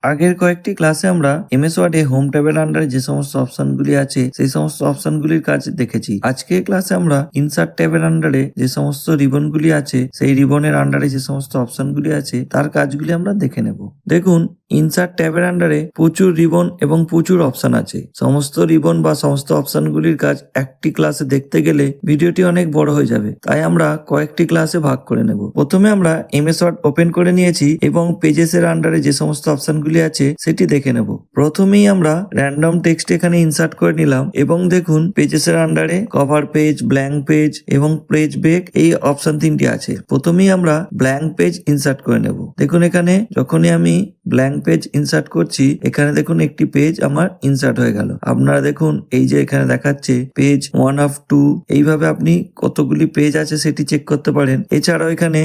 আগের কয়েকটি ক্লাসে আমরা এমএস ওয়ার্ডে হোম ট্যাবের আন্ডারে যে সমস্ত অপশনগুলি আছে সেই সমস্ত অপশনগুলির কাজ দেখেছি। আজকের ক্লাসে আমরা ইনসার্ট ট্যাবের আন্ডারে যে সমস্ত রিবনগুলি আছে সেই রিবনের আন্ডারে যে সমস্ত অপশনগুলি আছে তার কাজগুলি আমরা দেখে নেব। দেখুন, ইনসার্ট ট্যাবের আন্ডারে প্রচুর রিবন এবং প্রচুর অপশন আছে। সমস্ত রিবন বা সমস্ত অপশনগুলির কাজ একটি ক্লাসে দেখতে গেলে ভিডিওটি অনেক বড় হয়ে যাবে, তাই আমরা কয়েকটি ক্লাসে ভাগ করে নেব। প্রথমে আমরা এমএস ওয়ার্ড ওপেন করে নিয়েছি এবং পেজেস এর আন্ডারে যে সমস্ত অপশনগুলি আছে সেটি দেখে নেব। প্রথমেই আমরা র্যান্ডম টেক্সট এখানে ইনসার্ট করে নিলাম এবং দেখুন পেজেস এর আন্ডারে কভার পেজ, ব্ল্যাঙ্ক পেজ এবং পেজ ব্রেক এই অপশন তিনটি আছে। প্রথমেই আমরা ব্ল্যাঙ্ক পেজ ইনসার্ট করে নেব। দেখুন এখানে যখনই আমি ব্ল্যাঙ্ক পেজ ইনসার্ট করছি এখানে দেখুন একটি পেজ আমার ইনসার্ট হয়ে গেল। আপনারা দেখুন এই যে এখানে দেখাচ্ছে পেজ 1 of 2, এইভাবে আপনি কতগুলি পেজ আছে সেটি চেক করতে পারেন। এছাড়াও এখানে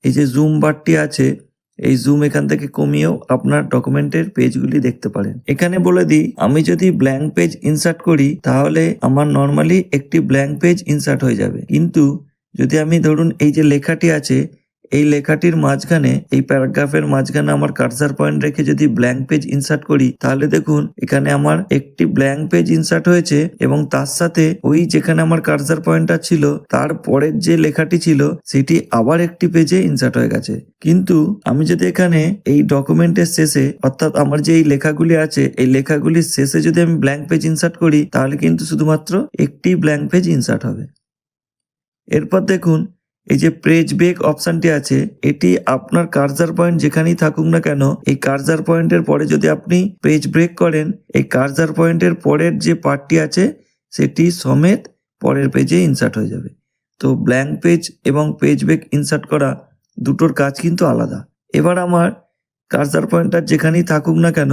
এই যে জুম বারটি আছে, এই জুম এখান থেকে কমিয়েও আপনার ডকুমেন্টের পেজগুলি দেখতে পারেন। এখানে বলে দিই, আমি যদি ব্ল্যাঙ্ক পেজ ইনসার্ট করি তাহলে আমার নর্মালি একটি ব্ল্যাঙ্ক পেজ ইনসার্ট হয়ে যাবে, কিন্তু যদি আমি ধরুন এই যে লেখাটি আছে এই লেখাটির মাঝখানে, এই প্যারাগ্রাফের মাঝখানে আমার কার্সার পয়েন্ট রেখে যদি ব্ল্যাঙ্ক পেজ ইনসার্ট করি তাহলে দেখুন এখানে আমার একটি ব্ল্যাঙ্ক পেজ ইনসার্ট হয়েছে এবং তার সাথে ওই যেখানে আমার কার্সার পয়েন্টটা ছিল তার পরের যে লেখাটি ছিল সেটি আবার একটি পেজে ইনসার্ট হয়ে গেছে। কিন্তু আমি যদি এখানে এই ডকুমেন্টের শেষে, অর্থাৎ আমার যে এই লেখাগুলি আছে এই লেখাগুলির শেষে যদি আমি ব্ল্যাঙ্ক পেজ ইনসার্ট করি তাহলে কিন্তু শুধুমাত্র একটি ব্ল্যাঙ্ক পেজ ইনসার্ট হবে। এরপর দেখুন এই যে পেজ ব্রেক অপশনটি আছে, এটি আপনার কার্সার পয়েন্ট যেখানেই থাকুক না কেন এই কার্সার পয়েন্টের পরে যদি আপনি পেজ ব্রেক করেন এই কার্সার পয়েন্টের পরের যে পার্টটি আছে সেটি সমেত পরের পেজে ইনসার্ট হয়ে যাবে। তো ব্ল্যাঙ্ক পেজ এবং পেজ ব্রেক ইনসার্ট করা দুটোর কাজ কিন্তু আলাদা। এবার আমার কার্সার পয়েন্টার যেখানেই থাকুক না কেন,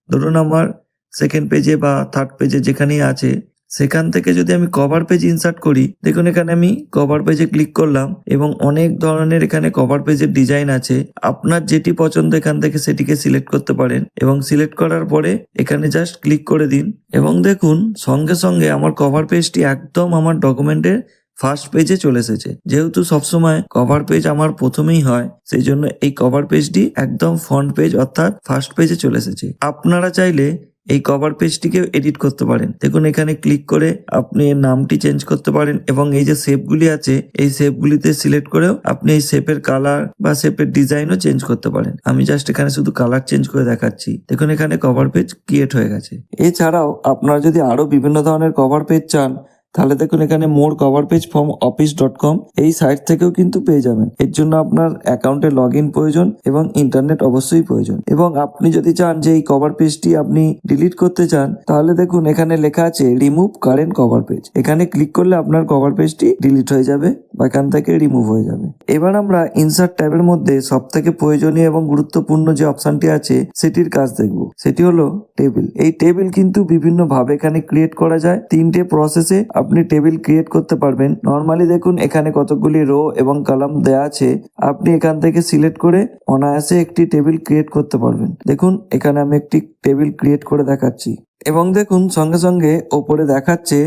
ধরুন আমার সেকেন্ড পেজে বা থার্ড পেজে যেখানেই আছে সেখান থেকে যদি আমি কভার পেজ ইনসার্ট করি, দেখুন এখানে আমি কভার পেজে ক্লিক করলাম এবং অনেক ধরনের এখানে কভার পেজের ডিজাইন আছে। আপনার যেটি পছন্দ এখান থেকে সেটিকে সিলেক্ট করতে পারেন এবং সিলেক্ট করার পরে এখানে জাস্ট ক্লিক করে দিন এবং দেখুন সঙ্গে সঙ্গে আমার কভার পেজটি একদম আমার ডকুমেন্টের ফার্স্ট পেজে চলে এসেছে। যেহেতু সবসময় কভার পেজ আমার প্রথমেই হয় সেই জন্য এই কভার পেজটি একদম ফ্রন্ট পেজ অর্থাৎ ফার্স্ট পেজে চলে এসেছে। আপনারা চাইলে এই কভার পেজটিকে এডিট করতে পারেন। দেখুন এখানে ক্লিক করে আপনি এর নামটি চেঞ্জ করতে পারেন এবং এই যে শেপগুলি আছে এই শেপগুলিতে সিলেক্ট করেও আপনি এই শেপের কালার বা শেপের ডিজাইনও চেঞ্জ করতে পারেন। আমি জাস্ট এখানে শুধু কালার চেঞ্জ করে দেখাচ্ছি। দেখুন এখানে কভার পেজ ক্রিয়েট হয়ে গেছে। এছাড়াও আপনারা যদি আরো বিভিন্ন ধরনের কভার পেজ চান তাহলে দেখুন এখানে মোর কভার পেজ ফ্রম office.com এই সাইট থেকেও কিন্তু পেয়ে যাবেন। এর জন্য আপনার অ্যাকাউন্টে লগ ইন প্রয়োজন এবং ইন্টারনেট অবশ্যই প্রয়োজন। এবং আপনি যদি চান যে এই কভার পেজটি আপনি ডিলিট করতে চান তাহলে দেখুন এখানে লেখা আছে রিমুভ কারেন্ট কভার পেজ। এখানে ক্লিক করলে আপনার কভার পেজটি ডিলিট হয়ে যাবে বা এখান থেকে রিমুভ হয়ে যাবে। এবার আমরা ইনসার্ট ট্যাবের মধ্যে সব থেকে প্রয়োজনীয় এবং গুরুত্বপূর্ণ যে অপশনটি আছে সেটির কাজ দেখব। সেটি হলো টেবিল। এই টেবিল কিন্তু বিভিন্ন ভাবে এখানে ক্রিয়েট করা যায়। তিনটে প্রসেসে আপনি টেবিল ক্রিয়েট করতে পারবেন। নর্মালি দেখুন এখানে কতগুলি রো এবং কলাম দেয়া আছে, আপনি এখান থেকে সিলেক্ট করে অনায়াসে একটি টেবিল ক্রিয়েট করতে পারবেন। দেখুন এখানে আমি একটি টেবিল ক্রিয়েট করে দেখাচ্ছি এবং দেখুন সঙ্গে সঙ্গে ওপরে দেখাচ্ছে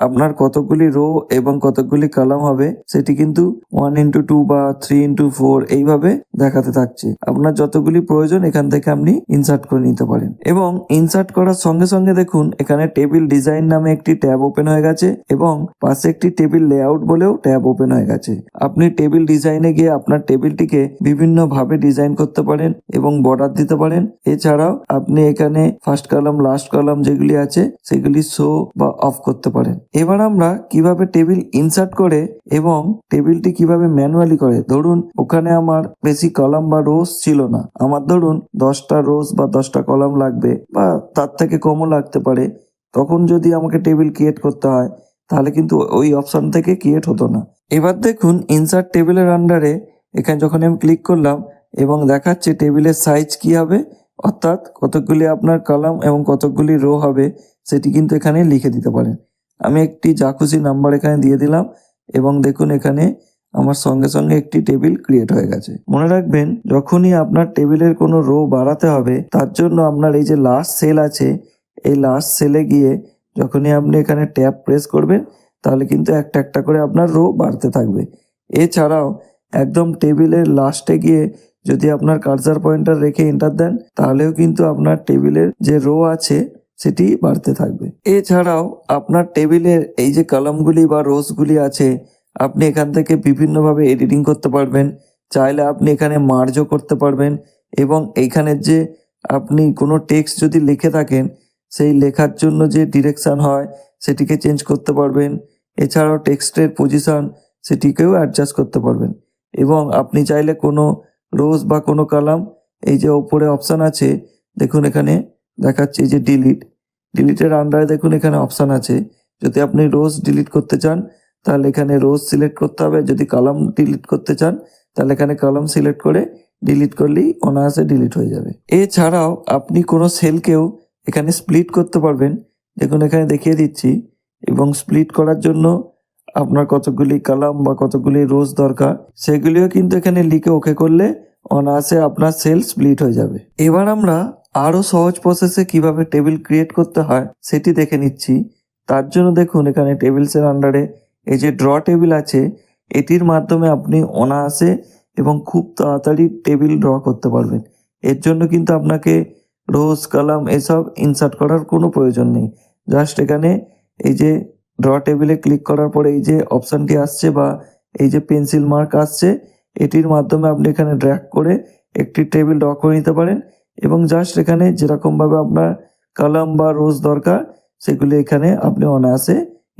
আপনার কতগুলি রো এবং কতগুলি কলাম হবে সেটি কিন্তু 1x2 বা 3x4 এইভাবে দেখাতে থাকছে। আপনার যতগুলি প্রয়োজন এখান থেকে আপনি ইনসার্ট করে নিতে পারেন। এবং ইনসার্ট করার সঙ্গে সঙ্গে দেখুন এখানে টেবিল ডিজাইন নামে একটি ট্যাব ওপেন হয়ে গেছে এবং পাশে একটি টেবিল লেআউট বলেও ট্যাব ওপেন হয়ে গেছে। আপনি টেবিল ডিজাইনে গিয়ে আপনার টেবিলটিকে বিভিন্ন ভাবে ডিজাইন করতে পারেন এবং বর্ডার দিতে পারেন। এছাড়াও আপনি এখানে ফার্স্ট কলাম লাস্ট কলাম যেগুলি আছে সেগুলি শো বা অফ করতে পারেন। এবার আমরা কিভাবে টেবিল ইনসার্ট করে এবং টেবিলটি কিভাবে ম্যানুয়ালি করে, ধরুন ওখানে আমার বেশি কলাম বা রোজ ছিল না, আমার ধরুন 10টা রোজ বা 10টা কলাম লাগবে বা তার থেকে কমও লাগতে পারে, তখন যদি আমাকে টেবিল ক্রিয়েট করতে হয় তাহলে কিন্তু ওই অপশন থেকে ক্রিয়েট হতো না। এবার দেখুন ইনসার্ট টেবিলের আন্ডারে এখানে যখন আমি ক্লিক করলাম এবং দেখাচ্ছে টেবিলের সাইজ কি হবে, অর্থাৎ কতগুলি আপনার কলাম এবং কতগুলি রো হবে সেটি কিন্তু এখানে লিখে দিতে পারেন। আমি একটি যা খুশি নাম্বার এখানে দিয়ে দিলাম এবং দেখুন এখানে আমার সঙ্গে সঙ্গে একটি টেবিল ক্রিয়েট হয়ে গেছে। মনে রাখবেন যখনই আপনার টেবিলের কোনো রো বাড়াতে হবে তার জন্য আপনার এই যে লাস্ট সেল আছে এই লাস্ট সেলে গিয়ে যখনই আপনি এখানে ট্যাব প্রেস করবেন তাহলে কিন্তু একটা একটা করে আপনার রো বাড়তে থাকবে। এছাড়াও একদম টেবিলের লাস্টে গিয়ে যদি আপনার কার্সার পয়েন্টার রেখে এন্টার দেন তাহলেও কিন্তু আপনার টেবিলের যে রো আছে সেটি বাড়তে থাকবে। এছাড়াও আপনার টেবিলের এই যে কলামগুলি বা রোসগুলি আছে আপনি এখান থেকে বিভিন্নভাবে এডিটিং করতে পারবেন। চাইলে আপনি এখানে মার্জও করতে পারবেন এবং এইখানের যে আপনি কোনো টেক্সট যদি লিখে থাকেন সেই লেখার জন্য যে ডিরেকশন হয় সেটিকে চেঞ্জ করতে পারবেন। এছাড়াও টেক্সটের পজিশন সেটিকেও অ্যাডজাস্ট করতে পারবেন এবং আপনি চাইলে কোনো রোজ বা কোনো কলাম এই যে ওপরে অপশান আছে দেখুন এখানে দেখাচ্ছে এই যে ডিলিটের আন্ডারে দেখুন এখানে অপশান আছে। যদি আপনি রোজ ডিলিট করতে চান তাহলে এখানে রোজ সিলেক্ট করতে হবে, যদি কলাম ডিলিট করতে চান তাহলে এখানে কলাম সিলেক্ট করে ডিলিট করলেই অনায়াসে ডিলিট হয়ে যাবে। এছাড়াও আপনি কোনো সেলকেও এখানে স্প্লিট করতে পারবেন, দেখুন এখানে দেখিয়ে দিচ্ছি। এবং স্প্লিট করার জন্য আপনার কতগুলি কলাম বা কতগুলি রোজ দরকার সেগুলিও কিন্তু এখানে লিখে ওকে করলে অনায়াসে আপনার সেল স্প্লিট হয়ে যাবে। এবার আমরা আরও সহজ প্রসেসে কিভাবে টেবিল ক্রিয়েট করতে হয় সেটি দেখে নিচ্ছি। তার জন্য দেখুন এখানে টেবিলসের আন্ডারে এই যে ড্র টেবিল আছে এটির মাধ্যমে আপনি অনায়াসে এবং খুব তাড়াতাড়ি টেবিল ড্র করতে পারবেন। এর জন্য কিন্তু আপনাকে রোজ কলাম এসব ইনসার্ট করার কোনো প্রয়োজন নেই। জাস্ট এখানে এই যে ড্র টেবিলে ক্লিক করার পরে এই যে অপশানটি আসছে বা এই যে পেন্সিল মার্ক আসছে এটির মাধ্যমে আপনি এখানে ড্র্যাগ করে একটি টেবিল ড্র করে নিতে পারেন এবং জাস্ট এখানে যেরকমভাবে আপনার কলাম বা রোজ দরকার সেগুলি এখানে আপনি অনায়াসে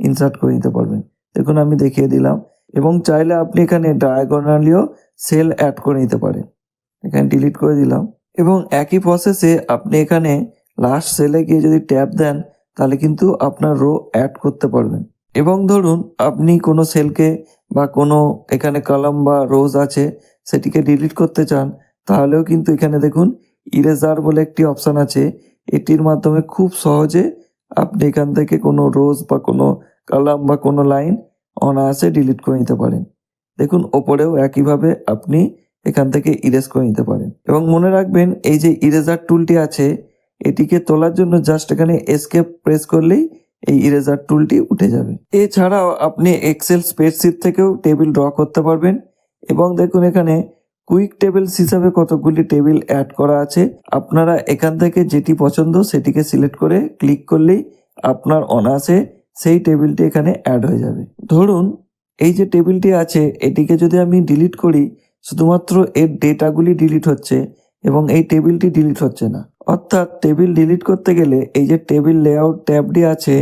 ইনসার্ট করে নিতে পারবেন। দেখুন আমি দেখিয়ে দিলাম এবং চাইলে আপনি এখানে ডায়াগোনালিও সেল অ্যাড করে নিতে পারেন। এখানে ডিলিট করে দিলাম এবং একই প্রসেসে আপনি এখানে লাস্ট সেলে গিয়ে যদি ট্যাপ দেন তাহলে কিন্তু আপনার রো অ্যাড করতে পারবেন। এবং ধরুন আপনি কোনো সেলকে বা কোনো এখানে কলাম বা রোজ আছে সেটিকে ডিলিট করতে চান তাহলেও কিন্তু এখানে দেখুন ইরেজার বলে একটি অপশান আছে, এটির মাধ্যমে খুব সহজে আপনি এখান থেকে কোনো রোজ বা কোনো কলাম বা কোনো লাইন অনায়াসে ডিলিট করে নিতে পারেন। দেখুন ওপরেও একইভাবে আপনি এখান থেকে ইরেজ করে নিতে পারেন এবং মনে রাখবেন এই যে ইরেজার টুলটি আছে এটিকে তোলার জন্য জাস্ট এখানে এসকেপ প্রেস করলেই এই ইরেজার টুলটি উঠে যাবে। এছাড়াও আপনি এক্সেল স্প্রেডশিট থেকেও টেবিল ড্র করতে পারবেন এবং দেখুন এখানে কুইক টেবিলস হিসাবে কতগুলি টেবিল অ্যাড করা আছে। আপনারা এখান থেকে যেটি পছন্দ সেটিকে সিলেক্ট করে ক্লিক করলেই আপনার অনায়াসে সেই টেবিলটি এখানে অ্যাড হয়ে যাবে। ধরুন এই যে টেবিলটি আছে এটিকে যদি আমি ডিলিট করি শুধুমাত্র এর ডেটাগুলি ডিলিট হচ্ছে এবং এই টেবিলটি ডিলিট হচ্ছে না। অর্থাৎ টেবিল ডিলিট করতে গেলে এই যে টেবিল লেআউট ট্যাবটি আছে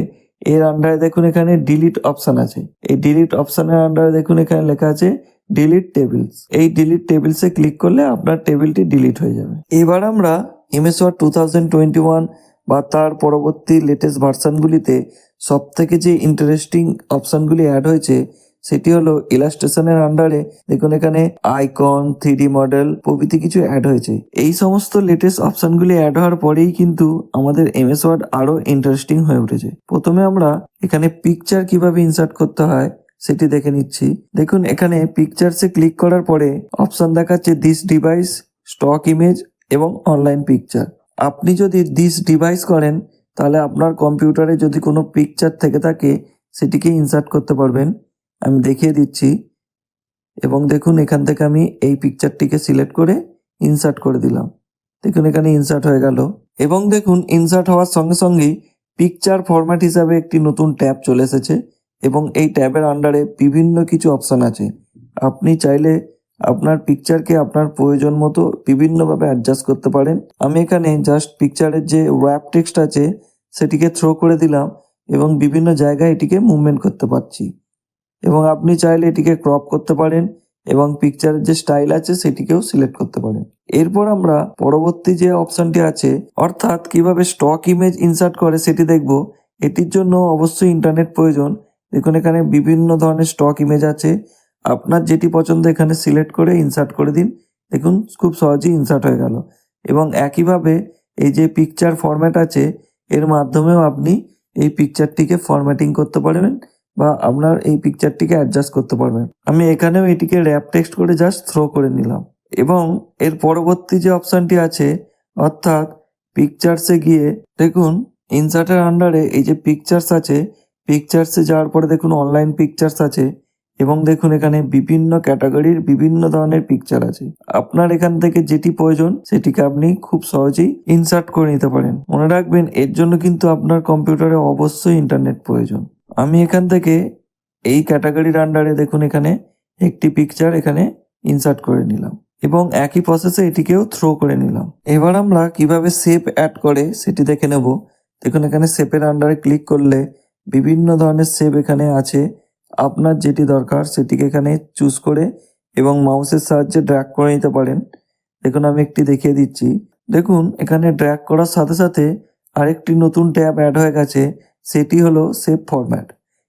এর আন্ডারে দেখুন এখানে ডিলিট অপশান আছে। এই ডিলিট অপশানের আন্ডারে দেখুন এখানে লেখা আছে ডিলিট টেবিলস। এই ডিলিট টেবিলসে ক্লিক করলে আপনার টেবিলটি ডিলিট হয়ে যাবে। এবার আমরা এমএস ওয়ার্ড 2021 বা তার পরবর্তী লেটেস্ট ভার্সানগুলিতে সব থেকে যে ইন্টারেস্টিং অপশানগুলি অ্যাড হয়েছে সেটি হলো ইলাস্ট্রেশনের আন্ডারে দেখুন এখানে আইকন 3D মডেল প্রভৃতি কিছু অ্যাড হয়েছে। এই সমস্ত লেটেস্ট অপশানগুলি অ্যাড হওয়ার পরেই কিন্তু আমাদের এমএস ওয়ার্ড আরো ইন্টারেস্টিং হয়ে উঠেছে। প্রথমে আমরা এখানে পিকচার কিভাবে ইনসার্ট করতে হয় সেটি দেখে নিচ্ছি। দেখুন এখানে পিকচারসে ক্লিক করার পরে অপশান দেখাচ্ছে দিস ডিভাইস, স্টক ইমেজ এবং অনলাইন পিকচার। আপনি যদি দিস ডিভাইস করেন তাহলে আপনার কম্পিউটারে যদি কোনো পিকচার থেকে থাকে সেটিকে ইনসার্ট করতে পারবেন। আমি দেখিয়ে দিচ্ছি এবং দেখুন এখান থেকে আমি এই পিকচারটিকে সিলেক্ট করে ইনসার্ট করে দিলাম। দেখুন এখানে ইনসার্ট হয়ে গেল এবং দেখুন ইনসার্ট হওয়ার সঙ্গে সঙ্গেই পিকচার ফরম্যাট হিসাবে একটি নতুন ট্যাব চলে এসেছে এবং এই ট্যাবের আন্ডারে বিভিন্ন কিছু অপশান আছে। আপনি চাইলে আপনার পিকচারকে আপনার প্রয়োজন মতো বিভিন্নভাবে অ্যাডজাস্ট করতে পারেন। আমি এখানে জাস্ট পিকচারের যে ওয়্যাপ টেক্সট আছে সেটিকে থ্রো করে দিলাম এবং বিভিন্ন জায়গায় এটিকে মুভমেন্ট করতে পারছি এবং আপনি চাইলে এটিকে ক্রপ করতে পারেন এবং পিকচারের যে স্টাইল আছে সেটিকেও সিলেক্ট করতে পারেন। এরপর আমরা পরবর্তী যে অপশানটি আছে অর্থাৎ কিভাবে স্টক ইমেজ ইনসার্ট করে সেটি দেখব। এটির জন্য অবশ্যই ইন্টারনেট প্রয়োজন। দেখুন এখানে বিভিন্ন ধরনের স্টক ইমেজ আছে, আপনার যেটি পছন্দ এখানে সিলেক্ট করে ইনসার্ট করে দিন। দেখুন খুব সহজেই ইনসার্ট হয়ে গেল এবং একইভাবে এই যে পিকচার ফরম্যাট আছে এর মাধ্যমেও আপনি এই পিকচারটিকে ফরম্যাটিং করতে পারবেন বা আপনার এই পিকচারটিকে অ্যাডজাস্ট করতে পারবেন। আমি এখানেও এটিকে র্যাপ টেক্সট করে জাস্ট থ্রো করে নিলাম এবং এর পরবর্তী যে অপশানটি আছে অর্থাৎ পিকচার্সে গিয়ে দেখুন ইনসার্টের আন্ডারে এই যে পিকচার্স আছে, পিকচার্সে যাওয়ার পরে দেখুন অনলাইন পিকচার্স আছে, এবং দেখুন এখানে বিভিন্ন ক্যাটাগরির বিভিন্ন ধরনের পিকচার আছে। আপনার এখান থেকে যেটি প্রয়োজন সেটিকে আপনি খুব সহজেই ইনসার্ট করে নিতে পারেন। মনে রাখবেন এর জন্য কিন্তু আপনার কম্পিউটারে অবশ্যই ইন্টারনেট প্রয়োজন। আমি এখান থেকে এই ক্যাটাগরির আন্ডারে দেখুন এখানে একটি পিকচার এখানে ইনসার্ট করে নিলাম এবং একই প্রসেসে এটিকেও থ্রো করে নিলাম। এবার আমরা কিভাবে শেপ অ্যাড করে সেটি দেখে নেব। দেখুন এখানে শেপের আন্ডারে ক্লিক করলে বিভিন্ন ধরনের শেপ এখানে আছে। আপনার যেটি দরকার সেটিকে এখানে চুজ করে এবং মাউসের সাহায্যে ড্র্যাগ করে নিতে পারেন। দেখুন আমি একটি দেখিয়ে দিচ্ছি। দেখুন এখানে ড্র্যাগ করার সাথে সাথে আরেকটি নতুন ট্যাব অ্যাড হয়ে গেছে, সেটি হলো শেপ ফরম্যাট।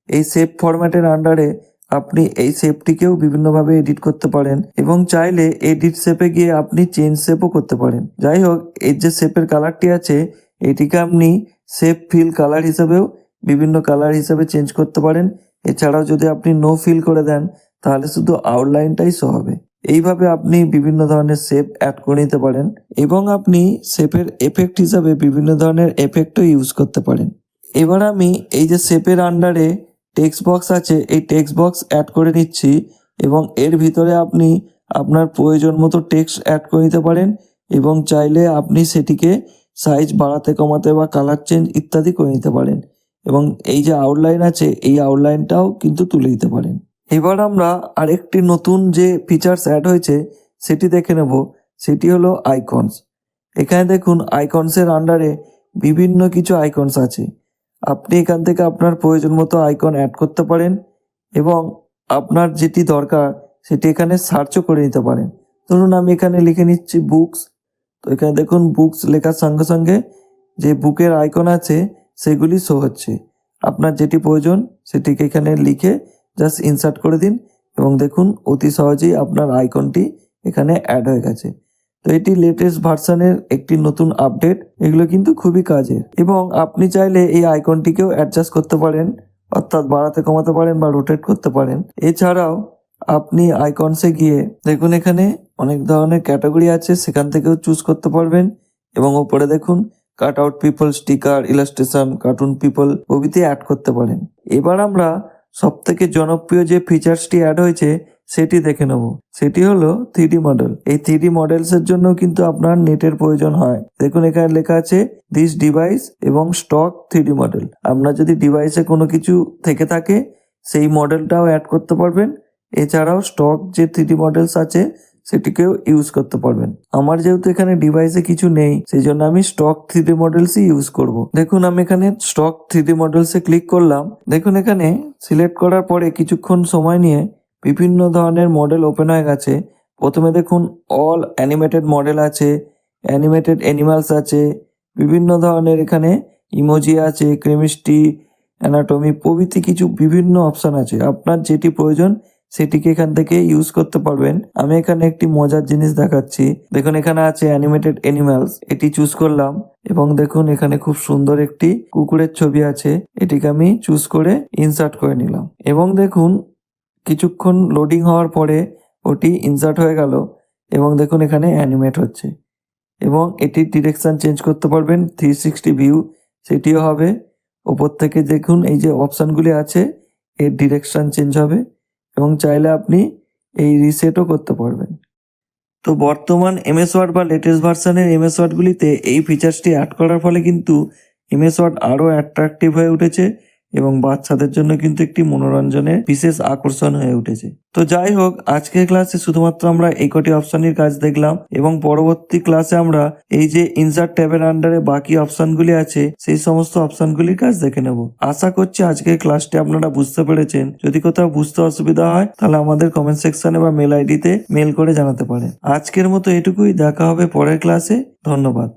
এই শেপ ফরম্যাটের আন্ডারে আপনি এই শেপটিকেও বিভিন্নভাবে এডিট করতে পারেন এবং চাইলে এডিট শেপে গিয়ে আপনি চেঞ্জ শেপও করতে পারেন। যাই হোক, এর যে শেপের কালারটি আছে এটিকে আপনি শেপ ফিল কালার হিসেবেও বিভিন্ন কালার হিসেবে চেঞ্জ করতে পারেন। এছাড়াও যদি আপনি নো ফিল করে দেন তাহলে শুধু আউটলাইনটাই শো হবে। এইভাবে আপনি বিভিন্ন ধরনের শেপ অ্যাড করে নিতে পারেন এবং আপনি শেপের এফেক্ট হিসাবে বিভিন্ন ধরনের এফেক্টও ইউজ করতে পারেন। এবার আমি এই যে শেপের আন্ডারে টেক্সট বক্স আছে এই টেক্সট বক্স অ্যাড করে নিচ্ছি এবং এর ভিতরে আপনি আপনার প্রয়োজন মতো টেক্সট অ্যাড করে নিতে পারেন এবং চাইলে আপনি সেটিকে সাইজ বাড়াতে কমাতে বা কালার চেঞ্জ ইত্যাদি করে নিতে পারেন এবং এই যে আউটলাইন আছে এই আউটলাইনটাও কিন্তু তুলে দিতে পারেন। এবার আমরা আরেকটি নতুন যে ফিচার্স অ্যাড হয়েছে সেটি দেখে নেব, সেটি হলো আইকনস। এখানে দেখুন আইকনসের আন্ডারে বিভিন্ন কিছু আইকনস আছে। আপনি এখান থেকে আপনার প্রয়োজন মতো আইকন অ্যাড করতে পারেন এবং আপনার যেটি দরকার সেটি এখানে সার্চও করে নিতে পারেন। ধরুন আমি এখানে লিখে নিচ্ছি বুকস। তো এখানে দেখুন বুকস লেখার সঙ্গে সঙ্গে যে বুকের আইকন আছে সেগুলি শো হচ্ছে। আপনার যেটি প্রয়োজন সেটিকে এখানে লিখে জাস্ট ইনসার্ট করে দিন এবং দেখুন অতি সহজেই আপনার আইকনটি এখানে অ্যাড হয়ে গেছে। তো এটি লেটেস্ট ভার্সনের একটি নতুন আপডেট, এগুলো কিন্তু খুবই কাজের এবং আপনি চাইলে এই আইকনটিকেও অ্যাডজাস্ট করতে পারেন, অর্থাৎ বাড়াতে কমাতে পারেন বা রোটেট করতে পারেন। এছাড়াও আপনি আইকনসে গিয়ে দেখুন এখানে অনেক ধরনের ক্যাটাগরি আছে, সেখান থেকেও চুজ করতে পারবেন এবং ওপরে দেখুন cut out people, sticker, illustration, cartoon people প্রভৃতি অ্যাড করতে পারেন। এবার আমরা সব থেকে জনপ্রিয় যে ফিচার্সটি অ্যাড হয়েছে সেটি দেখে নেব, সেটি হলো 3D মডেল। এই 3D মডেলসের জন্য কিন্তু আপনার নেটের প্রয়োজন হয়। দেখুন এখানে লেখা আছে দিস ডিভাইস এবং স্টক 3D মডেল। আপনার যদি ডিভাইসে কোনো কিছু থেকে থাকে সেই মডেলটাও অ্যাড করতে পারবেন। এছাড়াও স্টক যে 3D মডেলস আছে সেটিকেও ইউজ করতে পারবেন। আমার যেহেতু এখানে ডিভাইসে কিছু নেই সেই জন্য আমি স্টক 3D মডেলসই ইউজ করব। দেখুন আমি এখানে স্টক 3D মডেলসে ক্লিক করলাম। দেখুন এখানে সিলেক্ট করার পরে কিছুক্ষণ সময় নিয়ে বিভিন্ন ধরনের মডেল ওপেন হয়ে গেছে। প্রথমে দেখুন অল অ্যানিমেটেড মডেল আছে, অ্যানিমেটেড অ্যানিমালস আছে, বিভিন্ন ধরনের এখানে ইমোজি আছে, কেমিস্ট্রি, অ্যানাটমি প্রভৃতি কিছু বিভিন্ন অপশান আছে। আপনার যেটি প্রয়োজন সেটিকে এখান থেকে ইউজ করতে পারবেন। আমি এখানে একটি মজার জিনিস দেখাচ্ছি। দেখুন এখানে আছে অ্যানিমেটেড অ্যানিমালস, এটি চুজ করলাম এবং দেখুন এখানে খুব সুন্দর একটি কুকুরের ছবি আছে, এটিকে আমি চুজ করে ইনসার্ট করে নিলাম এবং দেখুন কিছুক্ষণ লোডিং হওয়ার পরে ওটি ইনসার্ট হয়ে গেল এবং দেখুন এখানে অ্যানিমেট হচ্ছে এবং এটির ডিরেকশন চেঞ্জ করতে পারবেন। 360 ভিউ সেটিও হবে। ওপর থেকে দেখুন এই যে অপশানগুলি আছে এর ডিরেকশন চেঞ্জ হবে এবং চাইলে আপনি এই রিসেটও করতে পারবেন। তো বর্তমান এমএস ওয়ার্ড বা লেটেস্ট ভার্সনের এমএস ওয়ার্ডগুলিতে এই ফিচার্সটি অ্যাড করার ফলে কিন্তু এমএস ওয়ার্ড আরও অ্যাট্রাকটিভ হয়ে উঠেছে এবং বাচ্চাদের জন্য কিন্তু একটি মনোরঞ্জনের বিশেষ আকর্ষণ হয়ে উঠেছে। তো যাই হোক, আজকের ক্লাসে শুধুমাত্র আমরা এই কটি অপশানের কাজ দেখলাম এবং পরবর্তী ক্লাসে আমরা এই যে ইনসার্ট ট্যাবের আন্ডারে বাকি অপশানগুলি আছে সেই সমস্ত অপশানগুলির কাজ দেখে নেব। আশা করছি আজকের ক্লাসটি আপনারা বুঝতে পেরেছেন। যদি কোথাও বুঝতে অসুবিধা হয় তাহলে আমাদের কমেন্ট সেকশনে বা মেল আইডিতে মেল করে জানাতে পারেন। আজকের মতো এটুকুই, দেখা হবে পরের ক্লাসে। ধন্যবাদ।